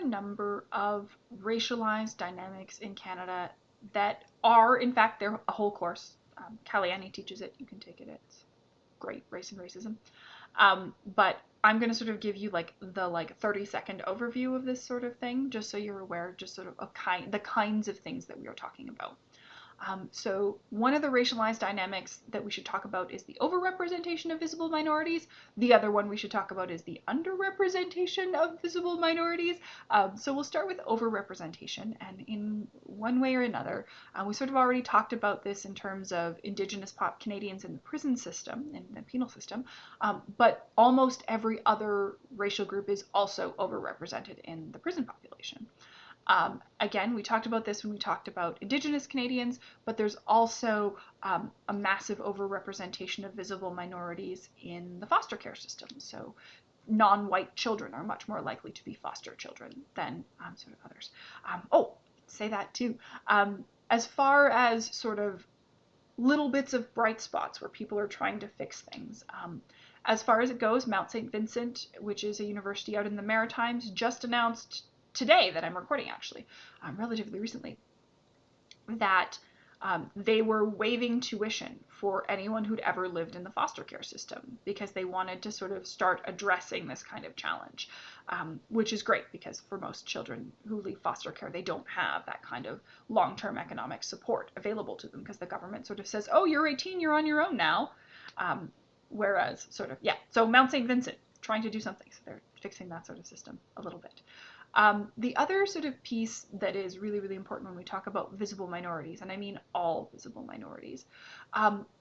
a number of racialized dynamics in Canada that are, in fact, they're a whole course. Caliani teaches it. You can take it. It's great, Race and Racism. But I'm going to sort of give you like the 30-second overview of this sort of thing, just so you're aware, just sort of the kinds of things that we are talking about. So one of the racialized dynamics that we should talk about is the overrepresentation of visible minorities. The other one we should talk about is the underrepresentation of visible minorities. So we'll start with overrepresentation, and in one way or another, we sort of already talked about this in terms of Indigenous Canadians in the prison system, in the penal system, but almost every other racial group is also overrepresented in the prison population. Again, we talked about this when we talked about Indigenous Canadians, but there's also a massive overrepresentation of visible minorities in the foster care system. So non-white children are much more likely to be foster children than sort of others. Say that too. As far as sort of little bits of bright spots where people are trying to fix things. As far as it goes, Mount St. Vincent, which is a university out in the Maritimes, just announced today that I'm recording actually, relatively recently, that they were waiving tuition for anyone who'd ever lived in the foster care system because they wanted to sort of start addressing this kind of challenge, which is great because for most children who leave foster care, they don't have that kind of long-term economic support available to them because the government sort of says, oh, you're 18, you're on your own now. Whereas sort of, yeah, so Mount St. Vincent trying to do something. So they're fixing that sort of system a little bit. The other sort of piece that is really, really important when we talk about visible minorities, and I mean all visible minorities,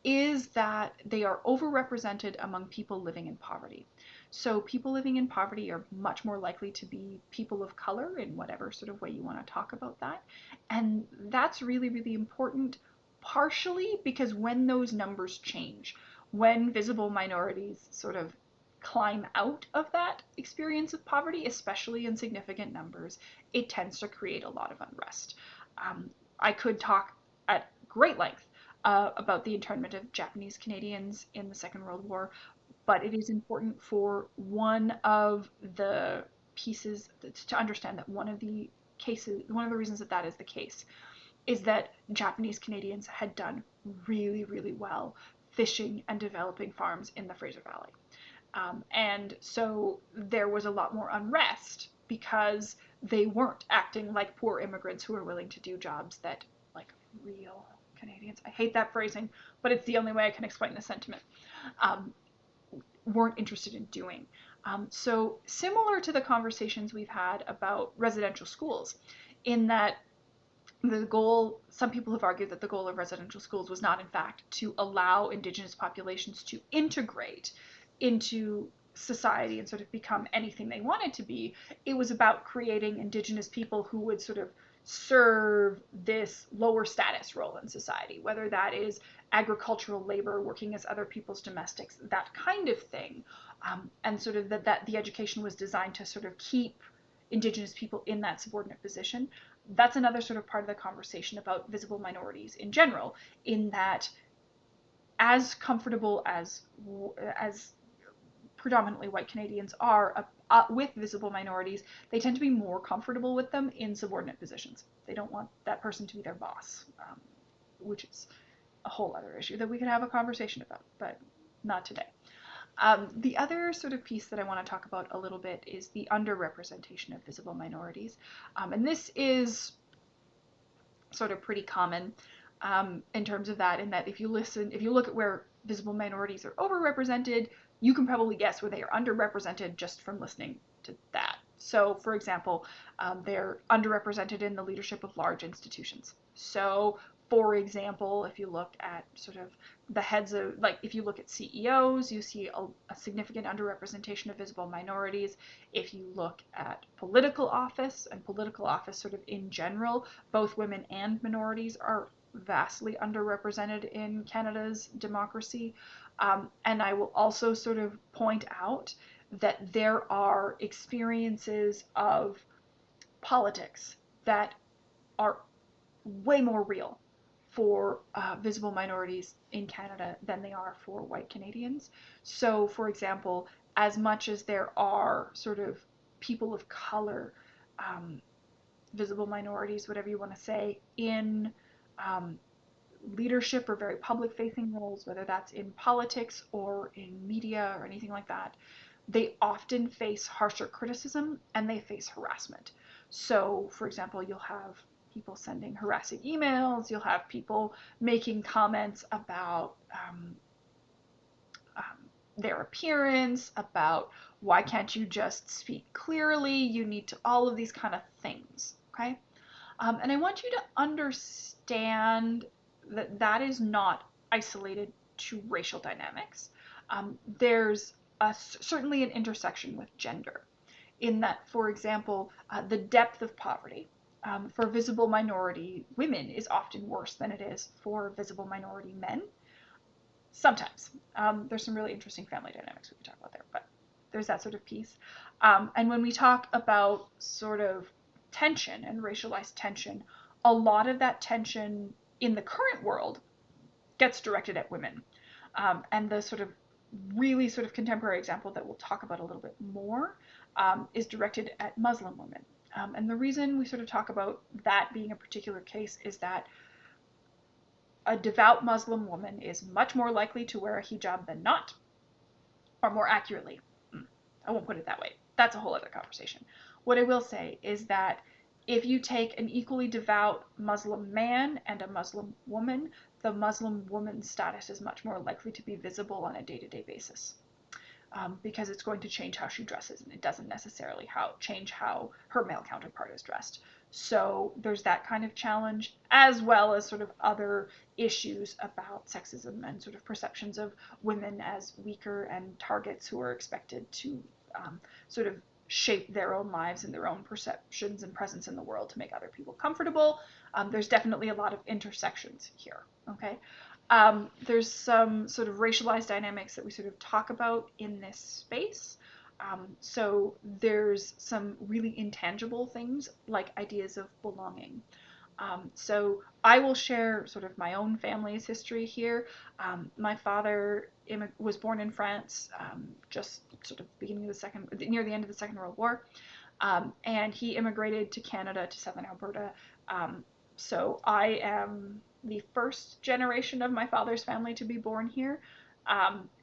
is that they are overrepresented among people living in poverty. So people living in poverty are much more likely to be people of color in whatever sort of way you want to talk about that. And that's really, really important, partially because when those numbers change, when visible minorities sort of climb out of that experience of poverty, especially in significant numbers, it tends to create a lot of unrest. I could talk at great length about the internment of Japanese Canadians in the Second World War, but it is important for one of the pieces to understand that one of the reasons that that is the case is that Japanese Canadians had done really, really well fishing and developing farms in the Fraser Valley. And so there was a lot more unrest because they weren't acting like poor immigrants who were willing to do jobs that, like, real Canadians, I hate that phrasing, but it's the only way I can explain the sentiment, weren't interested in doing. So similar to the conversations we've had about residential schools, in that the goal, some people have argued that the goal of residential schools was not, in fact, to allow Indigenous populations to integrate into society and sort of become anything they wanted to be. It was about creating Indigenous people who would sort of serve this lower status role in society, whether that is agricultural labor, working as other people's domestics, that kind of thing. And sort of that the education was designed to sort of keep Indigenous people in that subordinate position. That's another sort of part of the conversation about visible minorities in general, in that as comfortable as predominantly white Canadians are with visible minorities, they tend to be more comfortable with them in subordinate positions. They don't want that person to be their boss, which is a whole other issue that we could have a conversation about, but not today. The other sort of piece that I want to talk about a little bit is the underrepresentation of visible minorities. And this is sort of pretty common in terms of that, in that if you look at where visible minorities are overrepresented, you can probably guess where they are underrepresented just from listening to that. So, for example, they're underrepresented in the leadership of large institutions. So, for example, if you look at sort of the heads of, like, if you look at CEOs, you see a significant underrepresentation of visible minorities. If you look at political office and political office sort of in general, both women and minorities are vastly underrepresented in Canada's democracy. And I will also sort of point out that there are experiences of politics that are way more real for visible minorities in Canada than they are for white Canadians. So, for example, as much as there are sort of people of color visible minorities, whatever you want to say, in um, leadership or very public facing roles, whether that's in politics or in media or anything like that, they often face harsher criticism and they face harassment. So, for example, you'll have people sending harassing emails, you'll have people making comments about their appearance, about why can't you just speak clearly, you need to, all of these kind of things, okay? And I want you to understand that that is not isolated to racial dynamics. There's certainly an intersection with gender, in that, for example, the depth of poverty for visible minority women is often worse than it is for visible minority men. Sometimes. There's some really interesting family dynamics we could talk about there, but there's that sort of piece. And when we talk about sort of tension and racialized tension, a lot of that tension in the current world gets directed at women. And the sort of really sort of contemporary example that we'll talk about a little bit more is directed at Muslim women. And the reason we sort of talk about that being a particular case is that a devout Muslim woman is much more likely to wear a hijab than not, or more accurately, I won't put it that way. That's a whole other conversation. What I will say is that if you take an equally devout Muslim man and a Muslim woman, the Muslim woman's status is much more likely to be visible on a day-to-day basis. Because it's going to change how she dresses, and it doesn't necessarily change how her male counterpart is dressed. So there's that kind of challenge, as well as sort of other issues about sexism and sort of perceptions of women as weaker and targets who are expected to sort of shape their own lives and their own perceptions and presence in the world to make other people comfortable. There's definitely a lot of intersections here, okay? There's some sort of racialized dynamics that we sort of talk about in this space. So there's some really intangible things like ideas of belonging. So I will share sort of my own family's history here. My father was born in France, just sort of near the end of the Second World War, and he immigrated to Canada, to Southern Alberta. So I am the first generation of my father's family to be born here,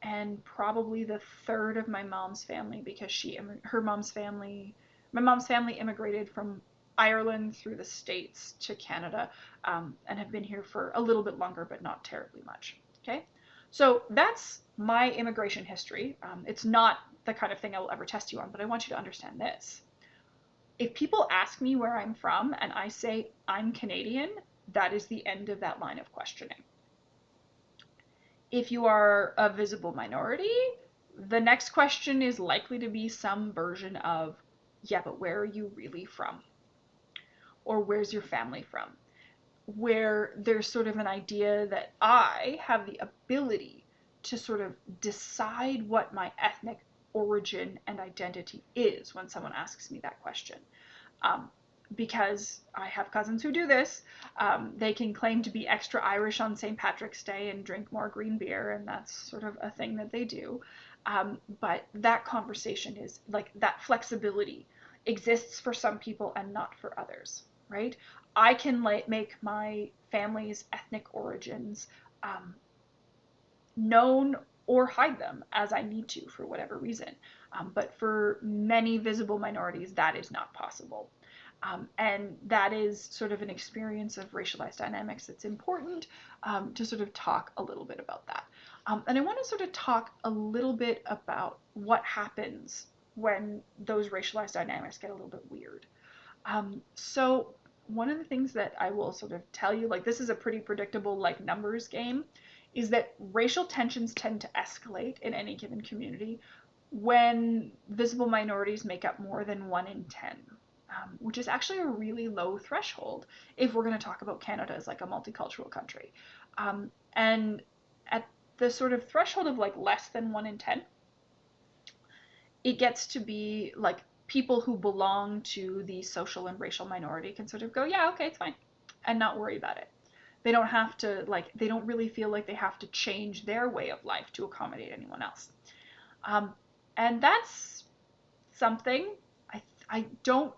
and probably the third of my mom's family, because my mom's family immigrated from Ireland through the States to Canada, and have been here for a little bit longer, but not terribly much. Okay, so that's my immigration history. It's not the kind of thing I will ever test you on, but I want you to understand this. If people ask me where I'm from and I say I'm Canadian, that is the end of that line of questioning. If you are a visible minority, the next question is likely to be some version of, yeah, but where are you really from? Or where's your family from? Where there's sort of an idea that I have the ability to sort of decide what my ethnic origin and identity is when someone asks me that question. Because I have cousins who do this. They can claim to be extra Irish on St. Patrick's Day and drink more green beer, and that's sort of a thing that they do. But that conversation is like, that flexibility exists for some people and not for others, right? I can make my family's ethnic origins known or hide them as I need to for whatever reason. But for many visible minorities, that is not possible. And that is sort of an experience of racialized dynamics that's important to sort of talk a little bit about that. And I want to sort of talk a little bit about what happens when those racialized dynamics get a little bit weird. So one of the things that I will sort of tell you, like, this is a pretty predictable like numbers game, is that racial tensions tend to escalate in any given community when visible minorities make up more than 1 in 10. Which is actually a really low threshold if we're going to talk about Canada as like a multicultural country. And at the sort of threshold of like less than 1 in 10, it gets to be like people who belong to the social and racial minority can sort of go, yeah, okay, it's fine, and not worry about it. They don't have to, like, they don't really feel like they have to change their way of life to accommodate anyone else. And that's something I don't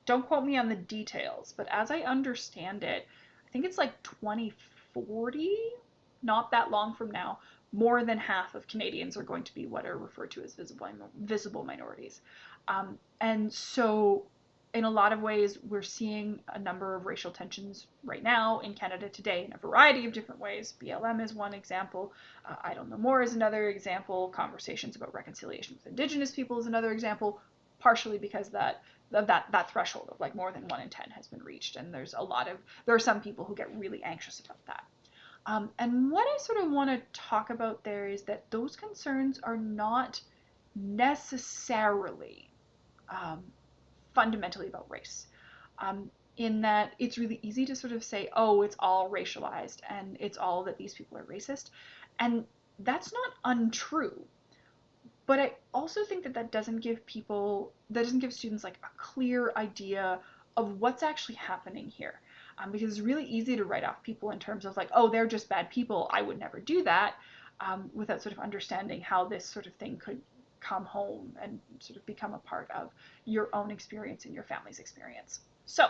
don't quote me on the details, but as I understand it, I think it's like 2040, not that long from now, more than half of Canadians are going to be what are referred to as visible minorities. And so, in a lot of ways, we're seeing a number of racial tensions right now in Canada today in a variety of different ways. BLM is one example. I Don't Know More is another example. Conversations about reconciliation with Indigenous people is another example, partially because that threshold of like more than 1 in 10 has been reached, and there are some people who get really anxious about that. And what I sort of want to talk about there is that those concerns are not necessarily um, fundamentally about race. In that it's really easy to sort of say, oh, it's all racialized and it's all that these people are racist. And that's not untrue. But I also think that doesn't give students like a clear idea of what's actually happening here. Because it's really easy to write off people in terms of like, oh, they're just bad people, I would never do that, without sort of understanding how this sort of thing could come home and sort of become a part of your own experience and your family's experience. So,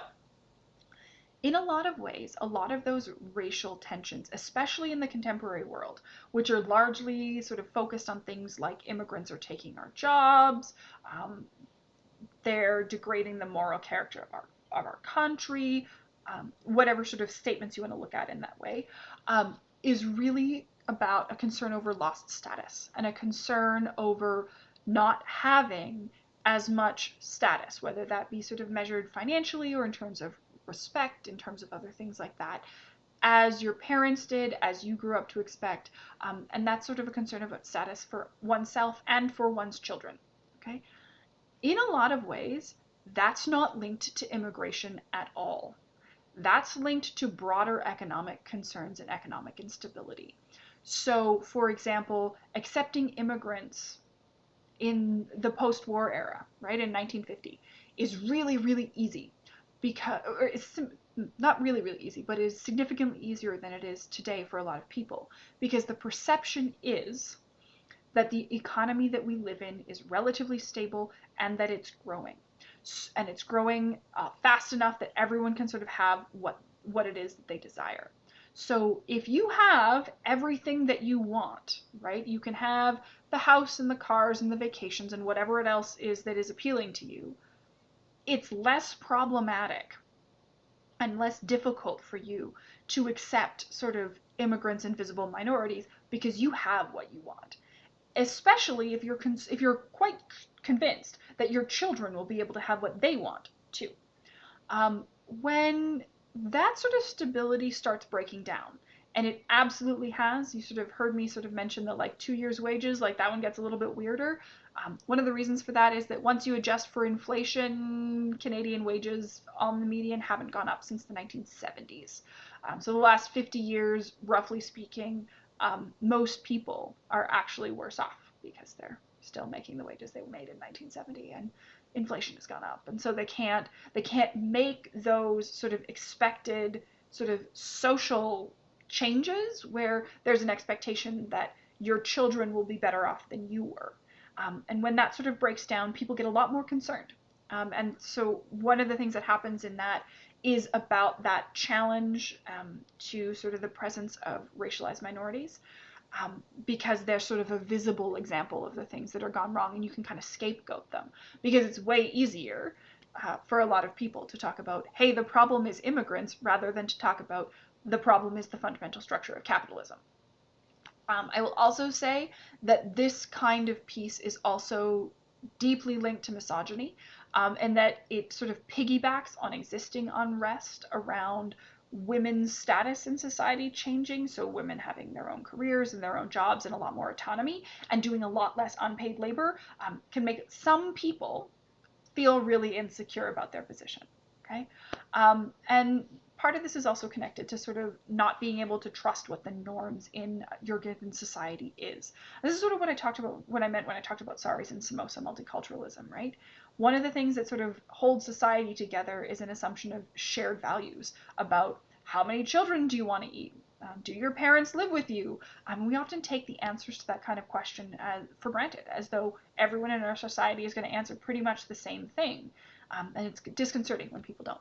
in a lot of ways, a lot of those racial tensions, especially in the contemporary world, which are largely sort of focused on things like immigrants are taking our jobs, they're degrading the moral character of our country, whatever sort of statements you want to look at in that way, is really about a concern over lost status and a concern over not having as much status, whether that be sort of measured financially or in terms of respect, in terms of other things like that, as your parents did, as you grew up to expect. And that's sort of a concern about status for oneself and for one's children. Okay? In a lot of ways, that's not linked to immigration at all. That's linked to broader economic concerns and economic instability. So, for example, accepting immigrants in the post-war era, right, in 1950, is really, really easy because, or it's not really, really easy, but it is significantly easier than it is today for a lot of people, because the perception is that the economy that we live in is relatively stable and that it's growing. And it's growing fast enough that everyone can sort of have what it is that they desire. So if you have everything that you want, right, you can have the house and the cars and the vacations and whatever it else is that is appealing to you, it's less problematic and less difficult for you to accept sort of immigrants and visible minorities because you have what you want. Especially if you're quite convinced that your children will be able to have what they want too. When that sort of stability starts breaking down, and it absolutely has, you sort of heard me sort of mention that like 2 years' wages, like that one gets a little bit weirder. One of the reasons for that is that once you adjust for inflation, Canadian wages on the median haven't gone up since the 1970s. So the last 50 years, roughly speaking, most people are actually worse off because they're still making the wages they made in 1970, and inflation has gone up, and so they can't make those sort of expected sort of social changes where there's an expectation that your children will be better off than you were. And when that sort of breaks down, people get a lot more concerned. And so one of the things that happens in that is about that challenge to sort of the presence of racialized minorities, because they're sort of a visible example of the things that are gone wrong, and you can kind of scapegoat them because it's way easier for a lot of people to talk about, hey, the problem is immigrants, rather than to talk about the problem is the fundamental structure of capitalism. I will also say that this kind of piece is also deeply linked to misogyny, and that it sort of piggybacks on existing unrest around women's status in society changing, so women having their own careers and their own jobs and a lot more autonomy and doing a lot less unpaid labor, can make some people feel really insecure about their position. Okay, and part of this is also connected to sort of not being able to trust what the norms in your given society is. This is sort of what I talked about, what I meant when I talked about Saris and Samosa multiculturalism, right? One of the things that sort of holds society together is an assumption of shared values about how many children do you want to eat? Do your parents live with you? We often take the answers to that kind of question for granted, as though everyone in our society is going to answer pretty much the same thing. And it's disconcerting when people don't.